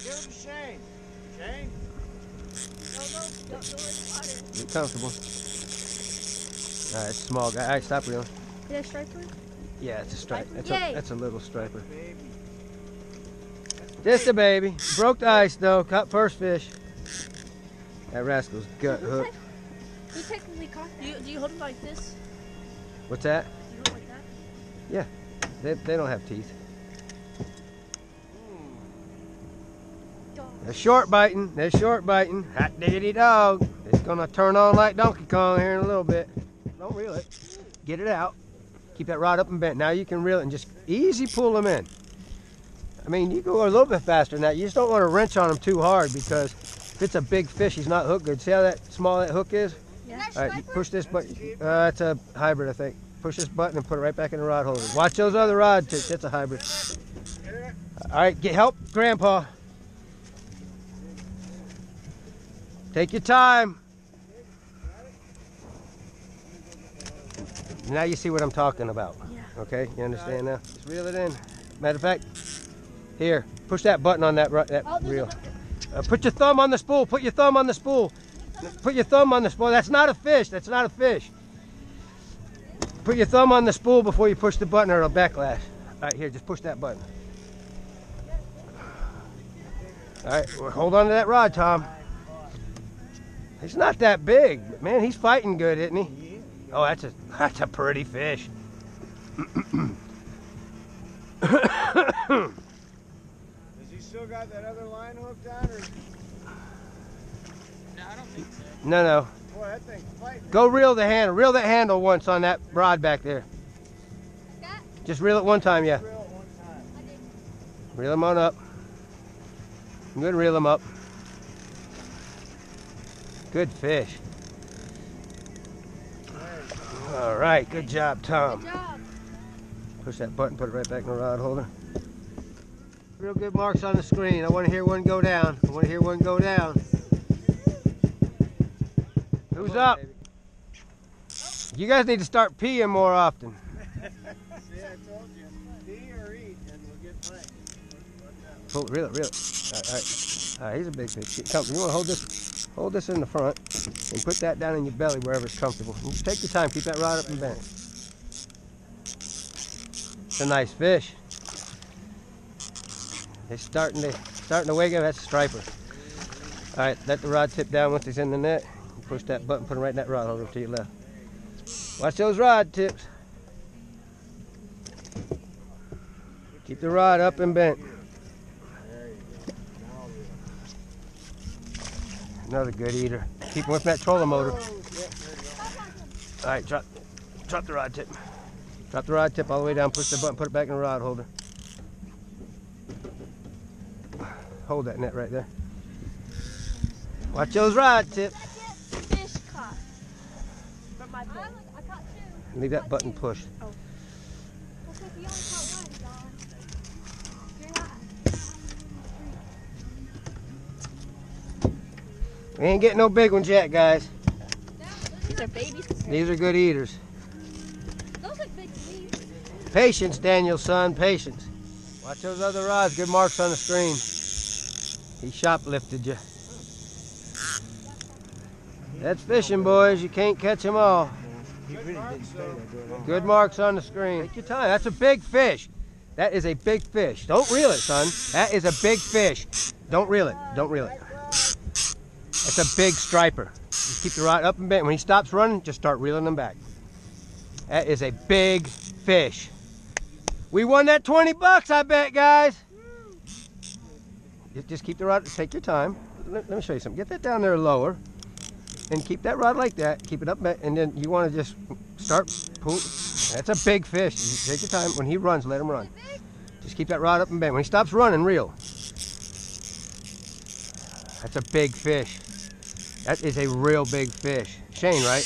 Give it to Shane. Shane? Don't go in the water. Get comfortable. Alright, small guy. Alright, stop reeling. Is that a striper? Yeah, it's a stripe. That's a little striper. Just a baby. Broke the ice though. Caught first fish. That rascal's gut hooked. Who technically caught that? Do you hold him like this? What's that? Do you hold like that? Yeah. They don't have teeth. They're short biting. They're short biting. Hot diggity dog. It's gonna turn on like Donkey Kong here in a little bit. Don't reel it. Get it out. Keep that rod up and bent. Now you can reel it and just easy pull them in. I mean, you go a little bit faster than that. You just don't want to wrench on them too hard because if it's a big fish, he's not hooked good. See how small that hook is? Yeah. All right, you push this button. It's a hybrid, I think. Push this button and put it right back in the rod holder. Watch those other rod tips. That's a hybrid. All right, help Grandpa. Take your time. Now you see what I'm talking about. Yeah. Okay, you understand now? Just reel it in. Matter of fact, here, push that button on that reel. Put your thumb on the spool. Put your thumb on the spool. Put your thumb on the spool. That's not a fish. That's not a fish. Put your thumb on the spool before you push the button or it'll backlash. All right, here, just push that button. All right, hold on to that rod, Tom. He's not that big, but man, he's fighting good, isn't he? Oh, that's a pretty fish. Has he still got that other line hooked on? Or... No, I don't think so. No. Boy, that thing's fighting. Go reel the handle. Reel that handle once on that rod back there. Just reel it one time, yeah. Reel it one time. Reel them on up. Good, reel them up. Good fish. All right, good job, Tom. Good job. Push that button, put it right back in the rod holder. Real good marks on the screen. I want to hear one go down. I want to hear one go down. Who's up? You guys need to start peeing more often. See, I told you. Pee or eat, and we'll get playing. Pull it, reel it, reel it. All right, he's a big fish. Come, you want to hold this in the front and put that down in your belly wherever it's comfortable. And just take your time. Keep that rod up and bent. It's a nice fish. It's starting to wake up. That's a striper. All right, let the rod tip down once he's in the net. Push that button, put him right in that rod holder to your left. Watch those rod tips. Keep the rod up and bent. Another good eater. Keep him with that trolling motor. All right, drop the rod tip. Drop the rod tip all the way down. Push the button, put it back in the rod holder. Hold that net right there. Watch those rod tips. Fish caught. From my boat. I caught two. Leave that button pushed. Oh. Looks like you only caught one, Don. You're not. We ain't getting no big ones yet, guys. These are babies. These are good eaters. Those look big to me. Patience, Daniel, son, patience. Watch those other rods. Good marks on the screen. He shoplifted you. That's fishing, boys. You can't catch them all. Good marks on the screen. Take your time. That's a big fish. That is a big fish. Don't reel it, son. That is a big fish. Don't reel it. Don't reel it. That's a big striper. Just keep the rod up and bent. When he stops running, just start reeling them back. That is a big fish. We won that 20 bucks, I bet, guys. Just keep the rod. Take your time. Let me show you something. Get that down there lower. And keep that rod like that. Keep it up, and then you want to just start pulling. That's a big fish. You take your time. When he runs, let him run. Just keep that rod up and bent. When he stops running, reel. That's a big fish. That is a real big fish. Shane, right?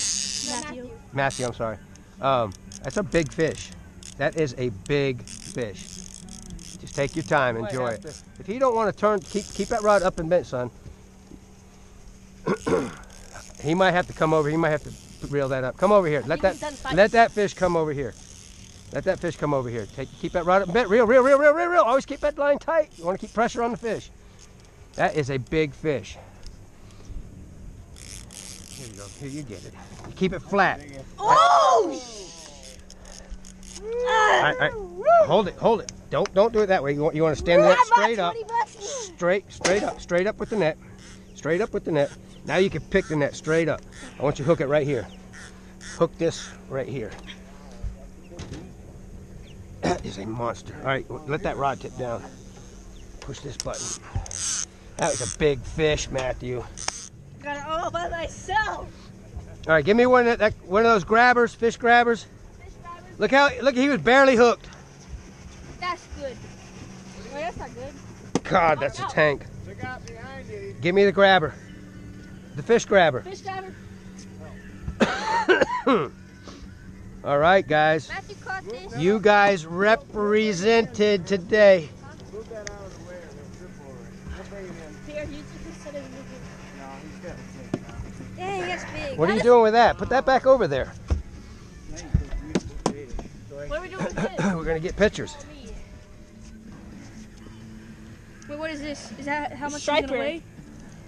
Matthew, I'm sorry. That's a big fish. That is a big fish. Just take your time, enjoy it. If you don't want to turn, keep that rod up and bent, son. He might have to come over. He might have to reel that up. Come over here. Let that fish come over here. Let that fish come over here. Keep that rod up and bent. Reel. Always keep that line tight. You want to keep pressure on the fish. That is a big fish. Here you go. Here, you get it. You keep it flat. Oh! All right. Hold it. Hold it. Don't do it that way. You want to stand that straight up. Straight up with the net. Straight up with the net. Now you can pick the net straight up. I want you to hook it right here. Hook this right here. That is a monster. All right, let that rod tip down. Push this button. That was a big fish, Matthew. Got it all by myself. All right, give me one of those grabbers, fish grabbers. Fish grabbers. Look, he was barely hooked. That's good. Wait, that's not good. God, that's a tank. Look out behind you. Give me the grabber. The fish grabber. Fish grabber. All right, guys. Matthew caught this. You guys represented today. Move that out of the way or they'll trip over it. We'll bring him in. Here, you just said it was No, he's got to take it out. Dang, that's big. What are you doing with that? Put that back over there. What are we doing with this? We're going to get pictures. Wait, what is this? Is that how much it's gonna weigh?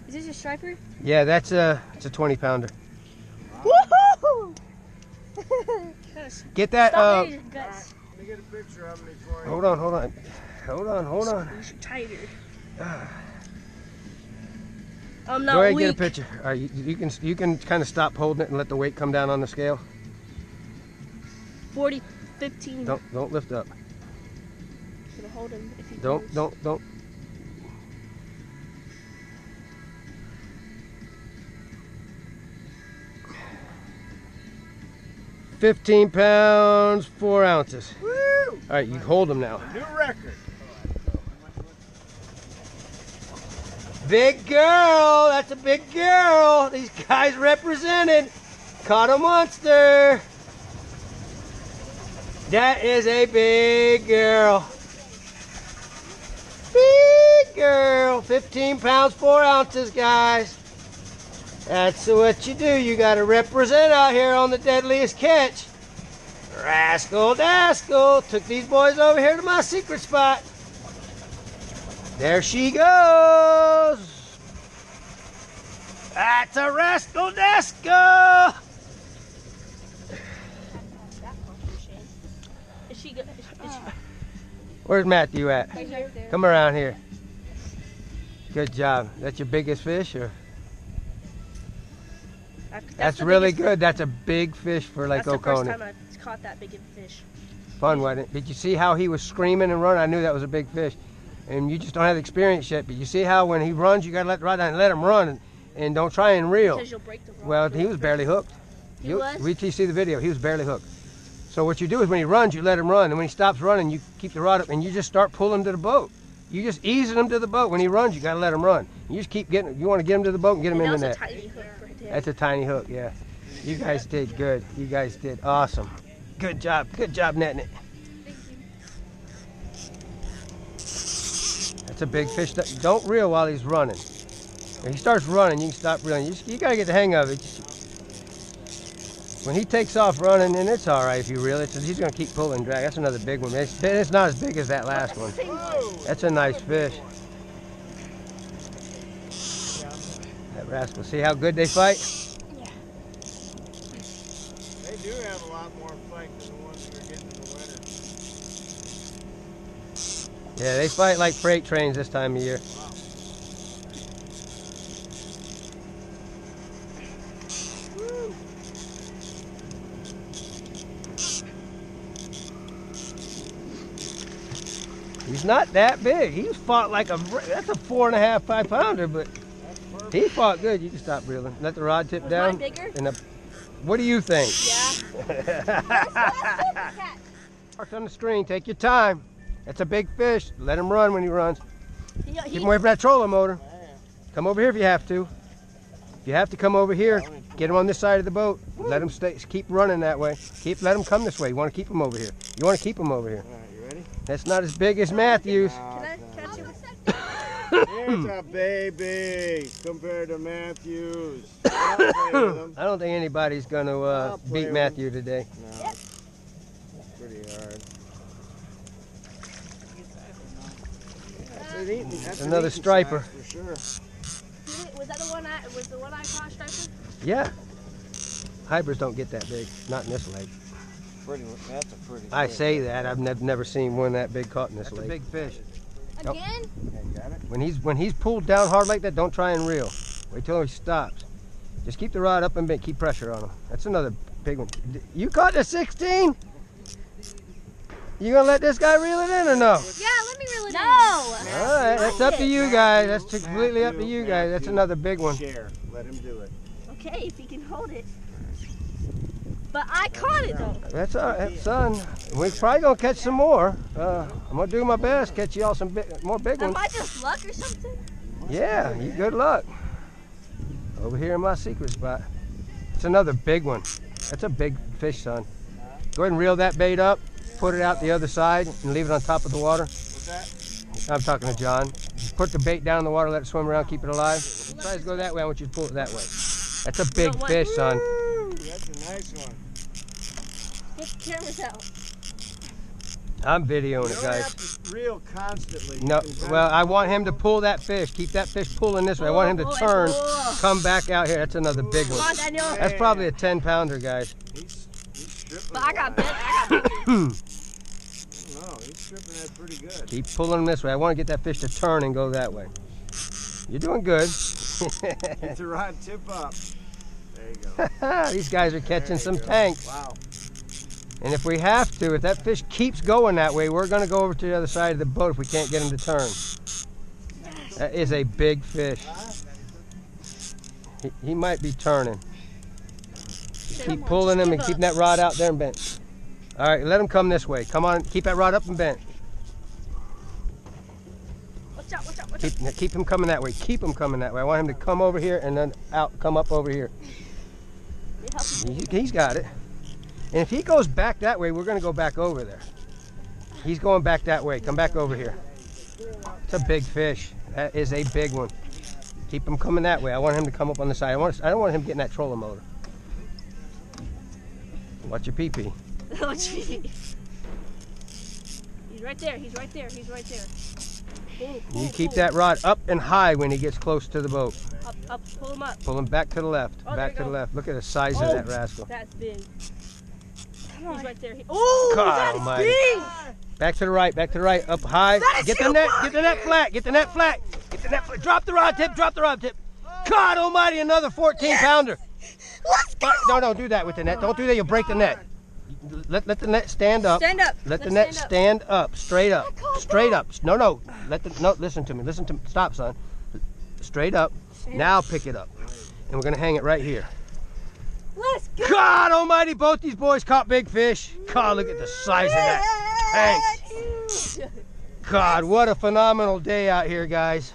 Is this a striper? Yeah, it's a 20-pounder. Woohoo! Get that. Let me get a picture of him before. Hold on. Tighter. Go I'm not ahead and weak. get a picture. All right, you can kind of stop holding it and let the weight come down on the scale. 40, 15. Don't lift up. Should hold him if he Don't. 15 pounds, 4 ounces. Woo! All right, you hold them now. New record. Big girl, that's a big girl. These guys represented. Caught a monster. That is a big girl. Big girl, 15 pounds, 4 ounces, guys. That's what you do. You got to represent out here on the deadliest catch. Rascal Dascal took these boys over here to my secret spot. There she goes. That's a Rascal Dascal. Is she good? Where's Matthew at? Right there. Come around here. Good job. That's your biggest fish, or? That's the really biggest good. That's a big fish for Lake That's the first Oconee. time I've caught that big of a fish. Fun, wasn't it? Did you see how he was screaming and running? I knew that was a big fish. And you just don't have the experience yet. But you see how when he runs, you got to let the rod down and let him run. And don't try and reel. Because you'll break the rod. Well, he was barely hooked. He was? Wait till you see the video. He was barely hooked. So what you do is when he runs, you let him run. And when he stops running, you keep the rod up and you just start pulling to the boat. You just easing him to the boat. When he runs, you got to let him run. You just keep getting, you want to get him to the boat and get him in the net. That was a tiny hook right there. That's a tiny hook, yeah. You guys did good. You guys did awesome. Good job. Good job netting it. That's a big fish. Don't reel while he's running. When he starts running, you can stop reeling. You got to get the hang of it. When he takes off running, then it's all right if you reel it. He's going to keep pulling drag. That's another big one. It's not as big as that last one. That's a nice fish. That rascal. See how good they fight? They do have a lot more fight than the ones we were getting in the winter. Yeah, they fight like freight trains this time of year. He's not that big. He's fought like that's a 4.5, 5 pounder, but he fought good. You can stop reeling. Let the rod tip down. Was mine bigger? And what do you think? Yeah. Mark on the screen. Take your time. That's a big fish. Let him run when he runs. Keep him away from that trolling motor. Come over here if you have to. If you have to come over here, get him on this side of the boat. Let him stay. Keep running that way. Let him come this way. You want to keep him over here. You want to keep him over here. All right, you ready? That's not as big as Matthew's. Can I catch him? Here's a baby compared to Matthew's. I'll play with him. I don't think anybody's going to beat Matthew today. No, it's pretty hard. an eating. That's an Another eating striper. size for sure. Was that the one I caught striping? Yeah. Hybrids don't get that big. Not in this lake. That's a pretty. I fish. say that. I've never seen one that big caught in this lake. Big fish. Again? Okay, got it. When he's pulled down hard like that, don't try and reel. Wait till he stops. Just keep the rod up and bent. Keep pressure on him. That's another big one. You caught the 16? You gonna let this guy reel it in or no? Yeah, let me reel it in. No! All right, that's up to you guys. That's completely up to you guys. That's another big one. Share. Let him do it. Okay, if he can hold it. But I caught it though. That's all right, son. We're probably gonna catch some more. I'm gonna do my best, catch y'all some more big Am ones. I just luck or something? Yeah, you good luck. Over here in my secret spot. It's another big one. That's a big fish, son. Go ahead and reel that bait up, put it out the other side, and leave it on top of the water. What's that? I'm talking to John. Put the bait down in the water, let it swim around, keep it alive. Try to go that way, I want you to pull it that way. That's a big fish, son. Ooh, that's a nice one. Get the cameras out. I'm videoing You it, don't guys. have to reel constantly. You No, can well, kind I want him to pull that fish. Keep that fish pulling this way. I want him to turn, come back out here. That's another big Come one. on, Daniel. That's probably a 10-pounder, guys. He's stripping. But I got bit. No, he's stripping that pretty good. Keep pulling him this way. I want to get that fish to turn and go that way. You're doing good. Get the rod tip up. There you go. These guys are catching some go. tanks. Wow. And if we have to, if that fish keeps going that way, we're going to go over to the other side of the boat if we can't get him to turn. That is a big fish. He might be turning. Keep pulling him and keeping that rod out there and bent. All right, let him come this way. Come on, keep that rod up and bent. Watch out, watch out, watch out. Keep him coming that way. Keep him coming that way. I want him to come over here and then out, come up over here. He's got it. And if he goes back that way, we're going to go back over there. He's going back that way. Come back over here. It's a big fish. That is a big one. Keep him coming that way. I want him to come up on the side. I don't want him getting that trolling motor. Watch your pee-pee. Watch me. He's right there. He's right there. He's right there. Pull, You keep that rod up and high when he gets close to the boat. Up, up. Pull him up. Pull him back to the left. Oh, Back to the left. Look at the size of that rascal. That's big. He's right there. Oh, God that is almighty. big. Back to the right. Back to the right. Up high. Get the net. Get the net flat. Get the net flat. Get the net flat. Drop the rod tip. Drop the rod tip. God almighty, another 14-pounder. Let's go. No, don't do that with the net. Don't do that. You'll break the net. Let the net stand up. Stand up. Let the Let's net stand up. stand up. Straight up. Straight up. No. Listen to me. Listen to me. Stop, son. Straight up. Now pick it up. And we're going to hang it right here. Let's go. God almighty, both these boys caught big fish. God, look at the size of that tank. God, what a phenomenal day out here, guys.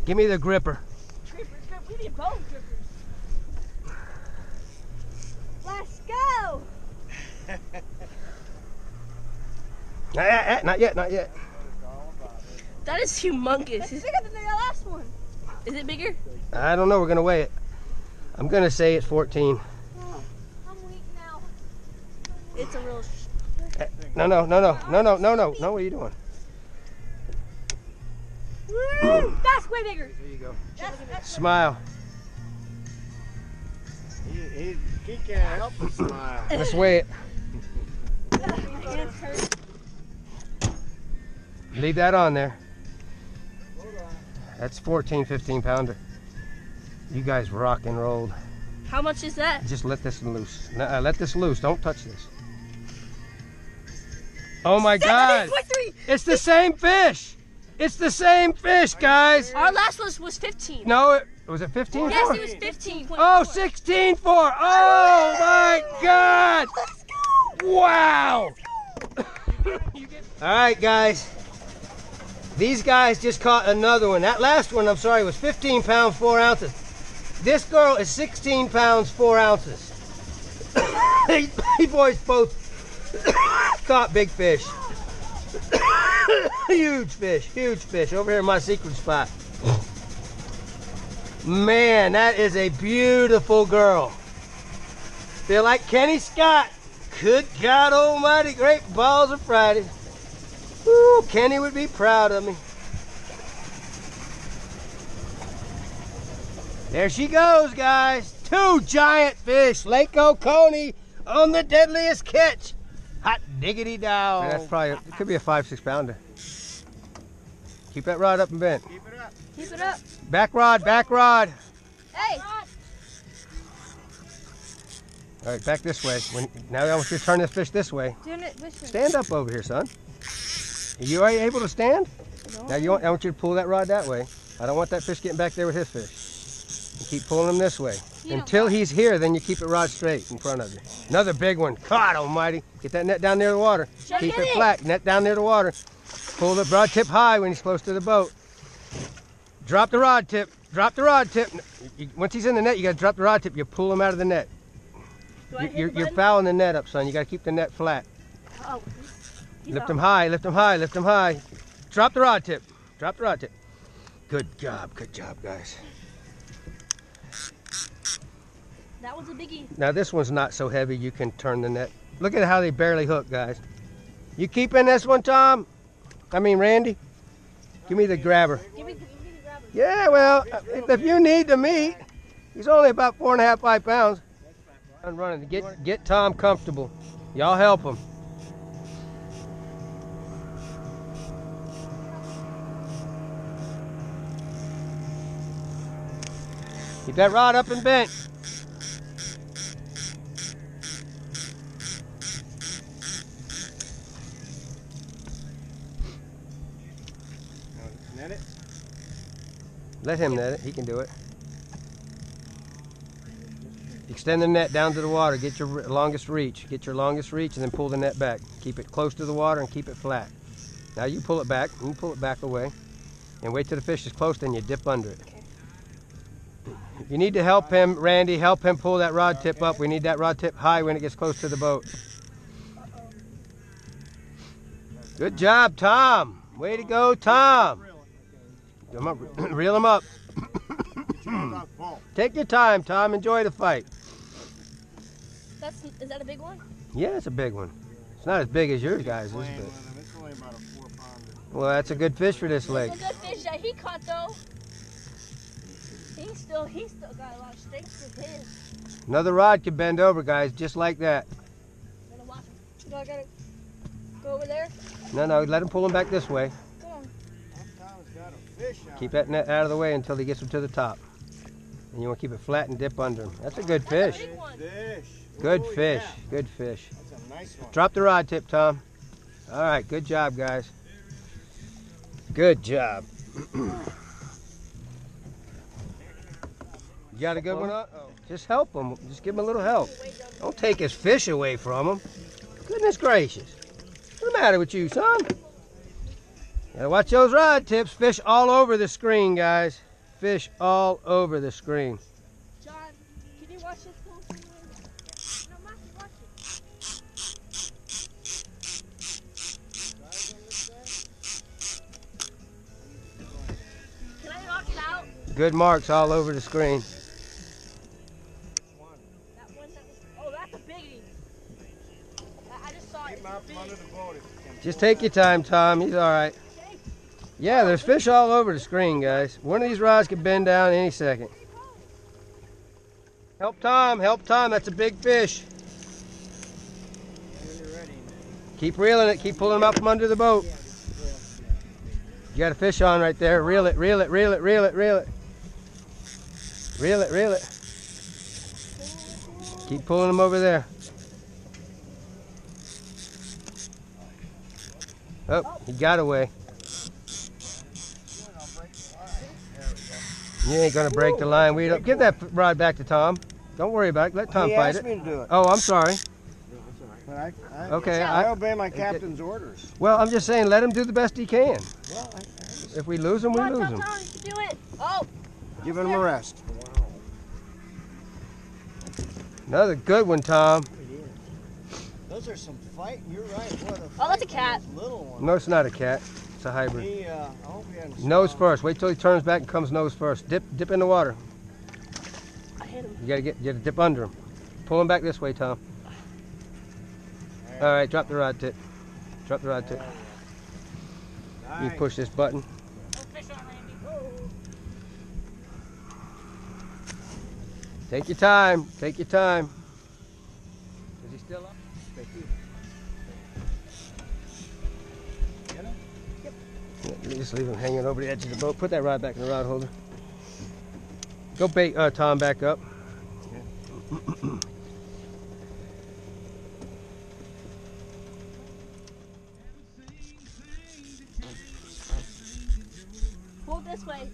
Give me the gripper. We need both grippers. Let's go. Not yet, not yet. That is humongous. It's bigger than the last one. Is it bigger? I don't know, we're gonna weigh it. I'm gonna say it's 14. I'm weak now. It's a real. No, what are you doing? That's way bigger. There you go. That's Smile. He can't help but smile. Let's weigh it. hands hurt. Leave that on there. That's 14, 15-pounder. You guys rock and rolled. How much is that? Just let this loose. Let this loose. Don't touch this. Oh my God! 17.3. It's the same fish. It's the same fish, guys. Our last list was 15. No, was it 15? Yes, it was 15. Oh, 16 for. Oh my God! Let's go. Wow! All right, guys. These guys just caught another one. That last one, I'm sorry, was 15 pounds, 4 ounces. This girl is 16 pounds, 4 ounces. These boys both caught big fish. Huge fish. Over here in my secret spot. Man, that is a beautiful girl. Feel like Kenny Scott. Good God almighty, great balls of Friday. Ooh, Kenny would be proud of me. There she goes, guys. 2 giant fish. Lake Oconee on the deadliest catch. Hot diggity dog. That's probably, it could be a 5-6 pounder. Keep that rod up and bent. Keep it up. Keep it up. Back rod, back rod. Hey. All right, back this way. Now I want you to turn this fish this way. Stand up over here, son. Are you able to stand? Now I want you to pull that rod that way. I don't want that fish getting back there with his fish. You keep pulling him this way. Until he's here, then you keep it rod straight in front of you. Another big one. God almighty. Get that net down near the water. Keep it flat. Net down near the water. Pull the rod tip high when he's close to the boat. Drop the rod tip. Drop the rod tip. Once he's in the net, you got to drop the rod tip. You pull him out of the net. You're fouling the net up, son. You got to keep the net flat. Oh. Lift him high, lift him high, lift him high. Drop the rod tip. Drop the rod tip. Good job, guys. That was a biggie. Now this one's not so heavy you can turn the net. Look at how they barely hook, guys. You keeping this one, Tom? I mean, Randy? Give me the grabber. Give me the grabber. Yeah, well, if you need the meat, he's only about 4.5, 5 pounds. I'm running. Get Tom comfortable. Y'all help him. Keep that rod up and bent. Net it. Let him net it. He can do it. Extend the net down to the water. Get your longest reach. Get your longest reach and then pull the net back. Keep it close to the water and keep it flat. Now you pull it back. You pull it back away. And wait till the fish is close, then you dip under it. You need to help him, Randy. Help him pull that rod tip up. We need that rod tip high when it gets close to the boat. Good job, Tom. Way to go, Tom. Reel him up. Take your time, Tom. Enjoy the fight. Is that a big one? Yeah, it's a big one. It's not as big as yours, guys. Is it? It's only about a 4-pounder. Well, that's a good fish for this lake. It's a good fish that he caught, though. He's still got a lot of strength with his. Another rod can bend over, guys, just like that. I'm gonna watch him. Do I gotta go over there? No, let him pull him back this way. Come on. Tom's got a fish on. Keep that net out of the way until he gets him to the top. And you want to keep it flat and dip under him. That's a good fish. That's a big one. Good Ooh, fish. yeah. Good fish. That's a nice one. Drop the rod tip, Tom. All right, good job, guys. Good job. You got a good one up? Oh. Just help him. Just give him a little help. Don't take his fish away from him. Goodness gracious. What's the matter with you, son? Gotta watch those rod tips. Fish all over the screen, guys. Fish all over the screen. John, can you watch this one? No, Matthew, watch it. Can I knock it out? Good marks all over the screen. That one oh, that's a biggie. I just saw it. Keep him out from under the boat if you can. Just take your time, Tom. He's all right. Yeah, there's fish all over the screen, guys. One of these rods could bend down any second. Help Tom. Help Tom. That's a big fish. When you're ready. Keep reeling it. Keep pulling him up from under the boat. You got a fish on right there. Reel it, reel it, reel it, reel it, reel it. Reel it, reel it. Keep pulling him over there. Oh, he got away. You ain't gonna break the line. We don't give that rod back to Tom. Don't worry about it. Let Tom He fight asked it. me to do it. Oh, I'm sorry. But Okay, I obey my captain's orders. Well, I'm just saying, let him do the best he can. Well, If we lose him, we lose him. Tom, you can do it. Oh. giving him a rest. Another good one, Tom. Those are some fighting. You're right. What a Oh, that's a cat. Little one. No, it's not a cat. It's a hybrid. He, I hope he hadn't Nose swallowed. first. Wait till he turns back and comes nose first. Dip in the water. I hit him. You gotta dip under him. Pull him back this way, Tom. All right, drop the rod tip. Drop the rod tip. You push this button. Oh, fish on, Randy. Take your time. Take your time. Is he still up? Thank you. Get him? You just leave him hanging over the edge of the boat. Put that rod back in the rod holder. Go bait Tom back up. Pull this way.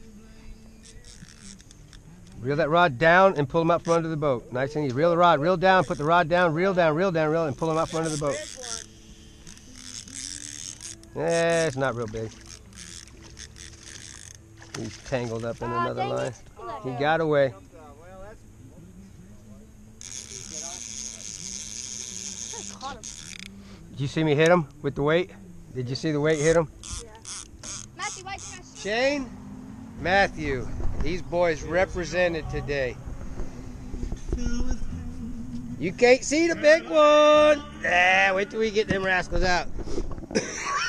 Reel that rod down and pull him up from under the boat. Nice and easy. Reel the rod, reel down, put the rod down, reel down, reel down, reel, and pull him up from under the boat. It's not real big. He's tangled up in another line. He got away. Did you see me hit him with the weight? Did you see the weight hit him? Yeah. Matthew, why'd you not Shane, Matthew, these boys represented today. You can't see the big one. Wait till we get them rascals out.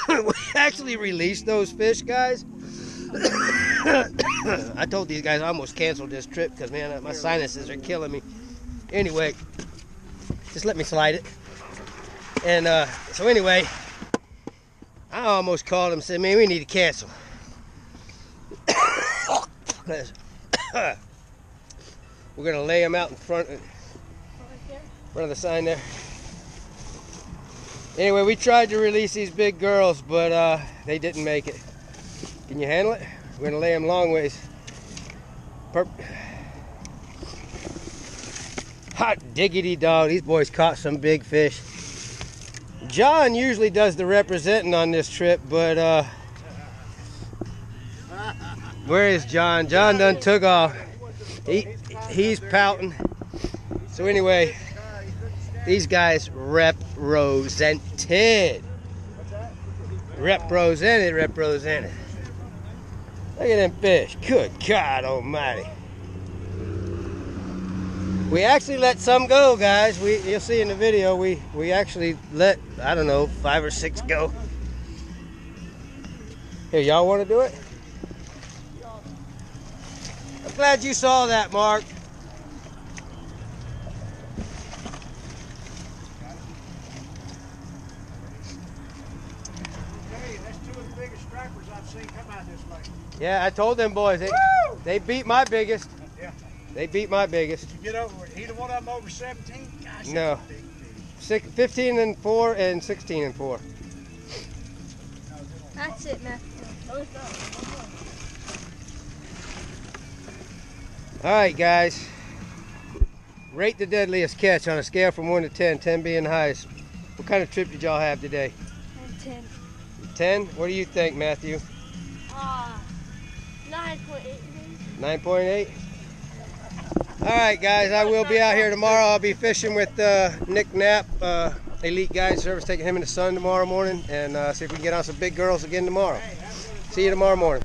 We actually released those fish, guys. I told these guys I almost canceled this trip because, man, my sinuses are killing me. Anyway, just let me slide it. And so anyway, I almost called him and said, man, we need to cancel. We're going to lay them out in front of the sign there. Anyway, we tried to release these big girls, but they didn't make it. Can you handle it? We're going to lay them long ways. Hot diggity dog. These boys caught some big fish. John usually does the representing on this trip, but where is John? John done took off. He's pouting. So anyway, these guys represented. Represented. Look at them fish. Good God almighty. We actually let some go, guys. You'll see in the video, we actually let, I don't know, 5 or 6 go. Here, y'all want to do it? I'm glad you saw that, Mark. Hey, that's 2 of the biggest stripers I've seen come out this way. Yeah, I told them boys. They beat my biggest. Yeah. They beat my biggest. Did you get over it? Either one of them over 17? Gosh, No. that's a big fish. 15 and 4 and 16 and 4. That's it, Matthew. All right, guys. Rate the deadliest catch on a scale from 1 to 10, 10 being the highest. What kind of trip did y'all have today? 10. 10? What do you think, Matthew? 9.8. 9.8? All right, guys, I will be out here tomorrow. I'll be fishing with Nick Knapp, Elite Guide Service, taking him in the sun tomorrow morning, and see if we can get on some big girls again tomorrow. See you tomorrow morning.